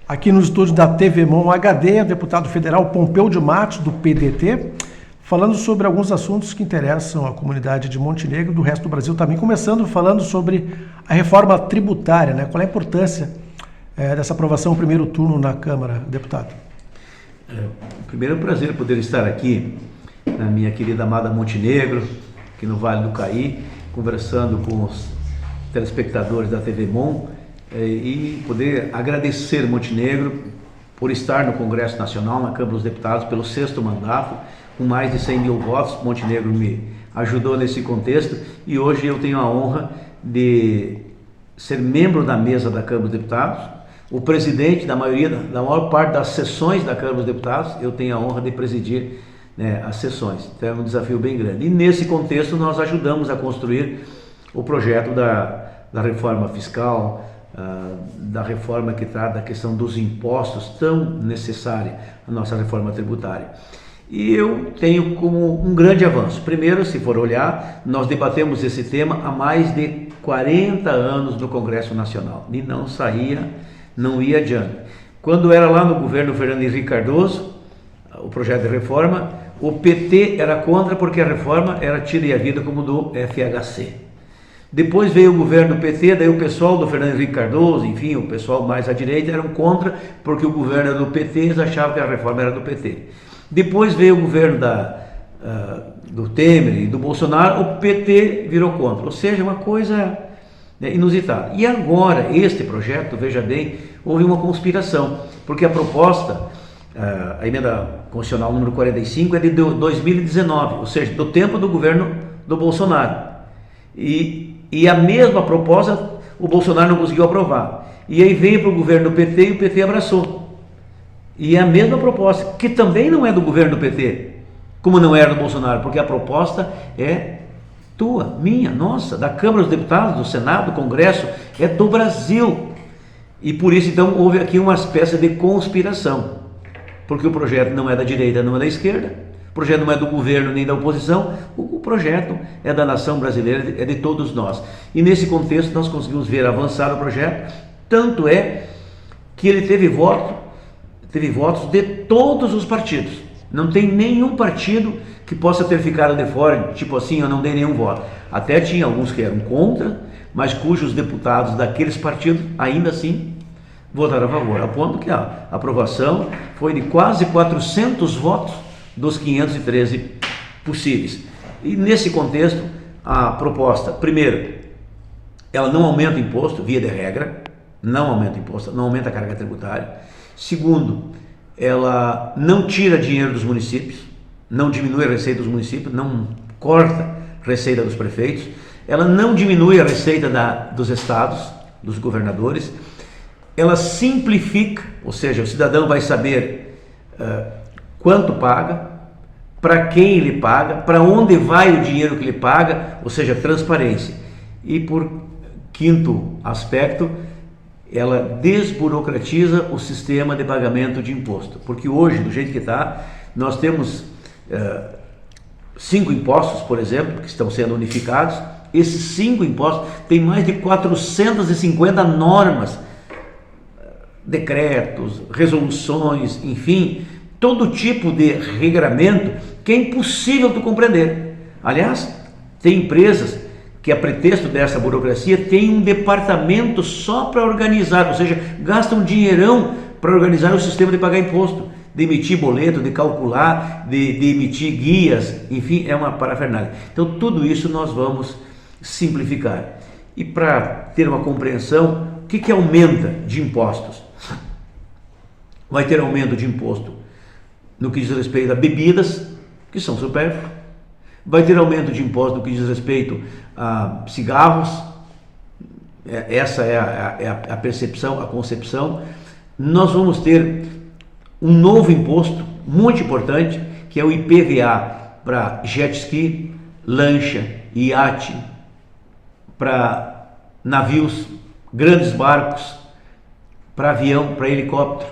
aqui no estúdio da TV Mon HD, o deputado federal Pompeu de Matos, do PDT, falando sobre alguns assuntos que interessam a comunidade de Montenegro e do resto do Brasil também, começando falando sobre a reforma tributária, né? Qual é a importância dessa aprovação no primeiro turno na Câmara, deputado? Primeiro é um prazer poder estar aqui na minha querida amada Montenegro, aqui no Vale do Caí, conversando com os telespectadores da TV Mon e poder agradecer Montenegro por estar no Congresso Nacional, na Câmara dos Deputados, pelo 6º mandato, com mais de 100 mil votos. Montenegro me ajudou nesse contexto e hoje eu tenho a honra de ser membro da mesa da Câmara dos Deputados, o presidente da maior parte das sessões da Câmara dos Deputados. Eu tenho a honra de presidir, né, as sessões. Então é um desafio bem grande. E nesse contexto nós ajudamos a construir o projeto da reforma fiscal, da reforma que trata da questão dos impostos, tão necessária a nossa reforma tributária. E eu tenho como um grande avanço. Primeiro, se for olhar, nós debatemos esse tema há mais de 40 anos no Congresso Nacional e não ia adiante. Quando era lá no governo Fernando Henrique Cardoso, o projeto de reforma, o PT era contra porque a reforma era tira e a vida como do FHC. Depois veio o governo do PT, daí o pessoal do Fernando Henrique Cardoso, enfim, o pessoal mais à direita eram contra porque o governo era do PT, eles achavam que a reforma era do PT. Depois veio o governo do Temer e do Bolsonaro, o PT virou contra, ou seja, uma coisa, né, inusitada. E agora, este projeto, veja bem, houve uma conspiração, porque a proposta, a emenda constitucional número 45 é de 2019, ou seja, do tempo do governo do Bolsonaro. E a mesma proposta o Bolsonaro não conseguiu aprovar. E aí veio para o governo do PT e o PT abraçou. E a mesma proposta, que também não é do governo do PT, como não era do Bolsonaro, porque a proposta é tua, minha, nossa, da Câmara dos Deputados, do Senado, do Congresso, é do Brasil. E por isso, então, houve aqui uma espécie de conspiração, porque o projeto não é da direita, não é da esquerda, o projeto não é do governo nem da oposição, o projeto é da nação brasileira, é de todos nós. E nesse contexto nós conseguimos ver avançar o projeto, tanto é que ele teve votos de todos os partidos. Não tem nenhum partido que possa ter ficado de fora, tipo assim, eu não dei nenhum voto. Até tinha alguns que eram contra, mas cujos deputados daqueles partidos, ainda assim, votaram a favor. A ponto que a aprovação foi de quase 400 votos dos 513 possíveis. E nesse contexto, a proposta, primeiro, ela não aumenta o imposto, via de regra, não aumenta o imposto, não aumenta a carga tributária. Segundo, ela não tira dinheiro dos municípios, não diminui a receita dos municípios, não corta a receita dos prefeitos, ela não diminui a receita dos estados, dos governadores, ela simplifica, ou seja, o cidadão vai saber quanto paga, para quem ele paga, para onde vai o dinheiro que ele paga, ou seja, transparência. E por quinto aspecto, ela desburocratiza o sistema de pagamento de imposto, porque hoje, do jeito que está, nós temos 5 impostos, por exemplo, que estão sendo unificados. Esses 5 impostos têm mais de 450 normas, decretos, resoluções, enfim, todo tipo de regramento que é impossível tu compreender. Aliás, tem empresas que a pretexto dessa burocracia tem um departamento só para organizar, ou seja, gastam um dinheirão para organizar o sistema de pagar imposto, de emitir boleto, de calcular, de emitir guias, enfim, é uma parafernália. Então tudo isso nós vamos simplificar. E para ter uma compreensão, o que aumenta de impostos? Vai ter aumento de imposto no que diz respeito a bebidas, que são supérfluas. Vai ter aumento de imposto no que diz respeito a cigarros, essa é a percepção, a concepção. Nós vamos ter um novo imposto muito importante, que é o IPVA para jet ski, lancha, iate, para navios, grandes barcos, para avião, para helicóptero.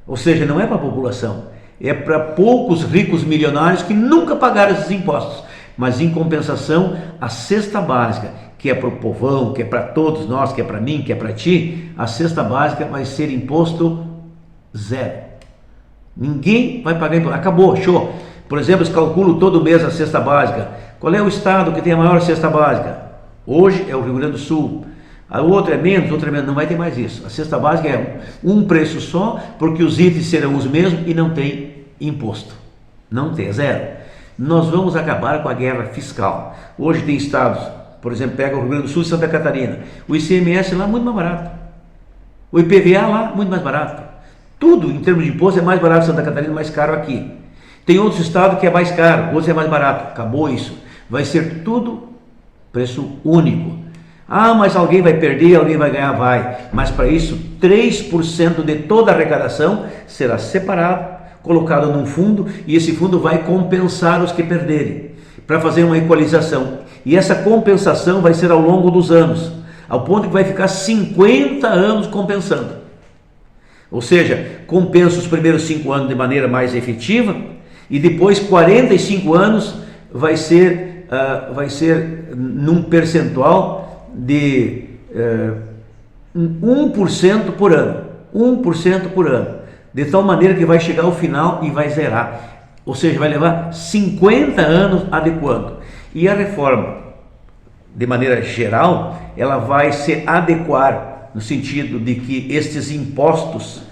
Ou seja, não é para a população, é para poucos ricos milionários que nunca pagaram esses impostos. Mas em compensação, a cesta básica, que é para o povão, que é para todos nós, que é para mim, que é para ti, a cesta básica vai ser imposto Zero. Ninguém vai pagar imposto. Acabou, show. Por exemplo, eles calculam todo mês a cesta básica. Qual é o estado que tem a maior cesta básica? Hoje é o Rio Grande do Sul. A outra é menos, outra é menos. Não vai ter mais isso. A cesta básica é um preço só, porque os itens serão os mesmos e não tem imposto. Não tem, zero. Nós vamos acabar com a guerra fiscal. Hoje tem estados, por exemplo, pega o Rio Grande do Sul e Santa Catarina. O ICMS lá muito mais barato. O IPVA lá muito mais barato. Tudo em termos de imposto é mais barato em Santa Catarina, mais caro aqui. Tem outros estados que é mais caro, outros é mais barato. Acabou isso. Vai ser tudo preço único. Ah, mas alguém vai perder, alguém vai ganhar, vai. Mas para isso, 3% de toda a arrecadação será separado, colocado num fundo, e esse fundo vai compensar os que perderem, para fazer uma equalização. E essa compensação vai ser ao longo dos anos, ao ponto que vai ficar 50 anos compensando. Ou seja, compensa os primeiros 5 anos de maneira mais efetiva, e depois 45 anos vai ser num percentual de 1% por ano. 1% por ano. De tal maneira que vai chegar ao final e vai zerar. Ou seja, vai levar 50 anos adequando. E a reforma, de maneira geral, ela vai se adequar no sentido de que estes impostos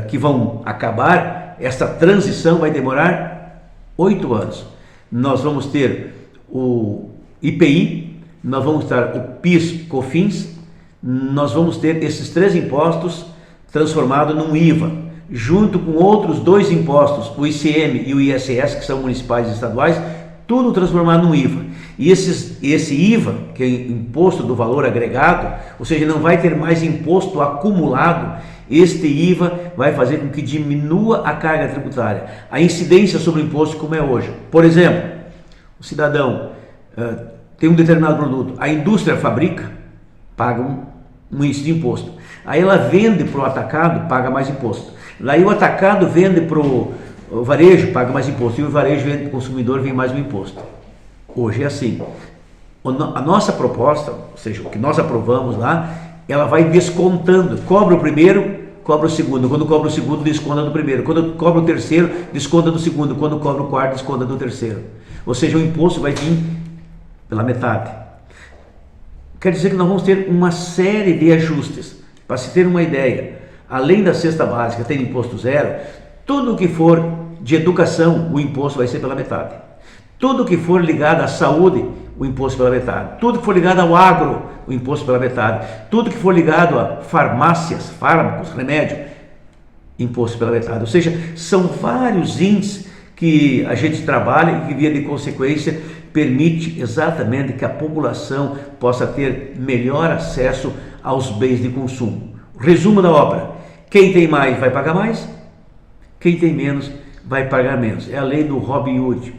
que vão acabar, essa transição vai demorar 8 anos. Nós vamos ter o IPI, nós vamos ter o PIS/COFINS, nós vamos ter esses 3 impostos transformados num IVA, junto com outros 2 impostos, o ICM e o ISS, que são municipais e estaduais, tudo transformado num IVA. E esse IVA, que é Imposto do Valor Agregado, ou seja, não vai ter mais imposto acumulado, este IVA vai fazer com que diminua a carga tributária, a incidência sobre o imposto como é hoje. Por exemplo, o cidadão tem um determinado produto, a indústria fabrica, paga um índice de imposto. Aí ela vende para o atacado, paga mais imposto. Aí o atacado vende para o varejo, paga mais imposto. E o varejo vende para o consumidor, vem mais um imposto. Hoje é assim. A nossa proposta, ou seja, o que nós aprovamos lá, ela vai descontando. Cobra o primeiro, cobra o segundo. Quando cobra o segundo, desconta do primeiro. Quando cobra o terceiro, desconta do segundo. Quando cobra o quarto, desconta do terceiro. Ou seja, o imposto vai vir pela metade. Quer dizer que nós vamos ter uma série de ajustes. Para se ter uma ideia, além da cesta básica ter imposto zero, tudo que for de educação, o imposto vai ser pela metade. Tudo que for ligado à saúde, o imposto pela metade. Tudo que for ligado ao agro, o imposto pela metade. Tudo que for ligado a farmácias, fármacos, remédio, imposto pela metade. Ou seja, são vários índices que a gente trabalha e que, via de consequência, permite exatamente que a população possa ter melhor acesso aos bens de consumo. Resumo da obra: quem tem mais vai pagar mais, quem tem menos vai pagar menos. É a lei do Robin Hood.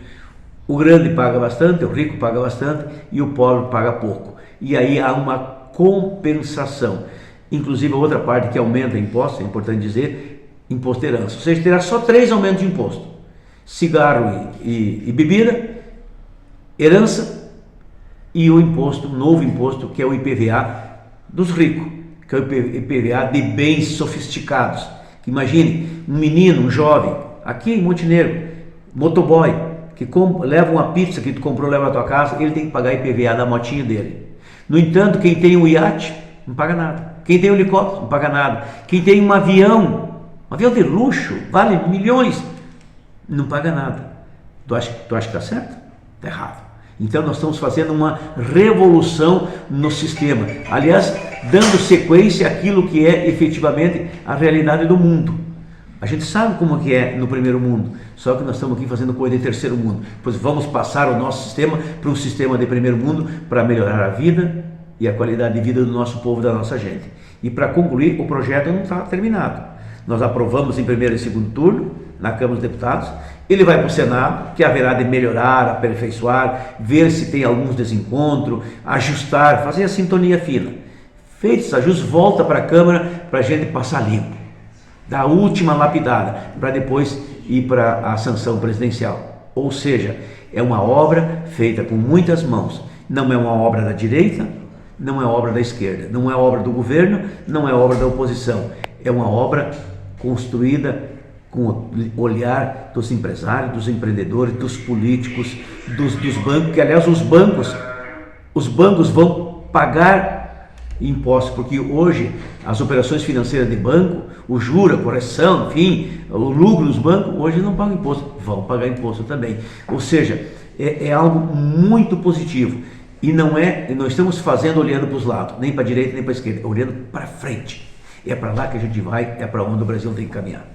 O grande paga bastante, o rico paga bastante e o pobre paga pouco. E aí há uma compensação. Inclusive a outra parte que aumenta imposto, é importante dizer, imposto herança. Ou seja, terá só 3 aumentos de imposto: cigarro e bebida, herança e o imposto, novo imposto, que é o IPVA dos ricos, que é o IPVA de bens sofisticados. Imagine um menino, um jovem, aqui em Montenegro, motoboy, que leva uma pizza que tu comprou, leva na tua casa, ele tem que pagar IPVA da motinha dele. No entanto, quem tem um iate não paga nada. Quem tem um helicóptero não paga nada. Quem tem um avião de luxo, vale milhões, não paga nada. Tu acha que está certo? Está errado. Então nós estamos fazendo uma revolução no sistema. Aliás, dando sequência àquilo que é efetivamente a realidade do mundo. A gente sabe como que é no primeiro mundo, só que nós estamos aqui fazendo coisa de terceiro mundo. Pois vamos passar o nosso sistema para um sistema de primeiro mundo para melhorar a vida e a qualidade de vida do nosso povo, da nossa gente. E para concluir, o projeto não está terminado. Nós aprovamos em primeiro e segundo turno na Câmara dos Deputados. Ele vai para o Senado, que haverá de melhorar, aperfeiçoar, ver se tem alguns desencontros, ajustar, fazer a sintonia fina. Feitos esses ajustes, volta para a Câmara para a gente passar limpo. Da última lapidada, para depois ir para a sanção presidencial. Ou seja, é uma obra feita com muitas mãos. Não é uma obra da direita, não é obra da esquerda, não é obra do governo, não é obra da oposição. É uma obra construída com o olhar dos empresários, dos empreendedores, dos políticos, dos bancos, que aliás os bancos vão pagar impostos, porque hoje as operações financeiras de banco, o juro, a correção, enfim, o lucro dos bancos, hoje não pagam imposto, vão pagar imposto também. Ou seja, é algo muito positivo. E não estamos fazendo olhando para os lados, nem para a direita nem para a esquerda, olhando para frente. É para lá que a gente vai, é para onde o Brasil tem que caminhar.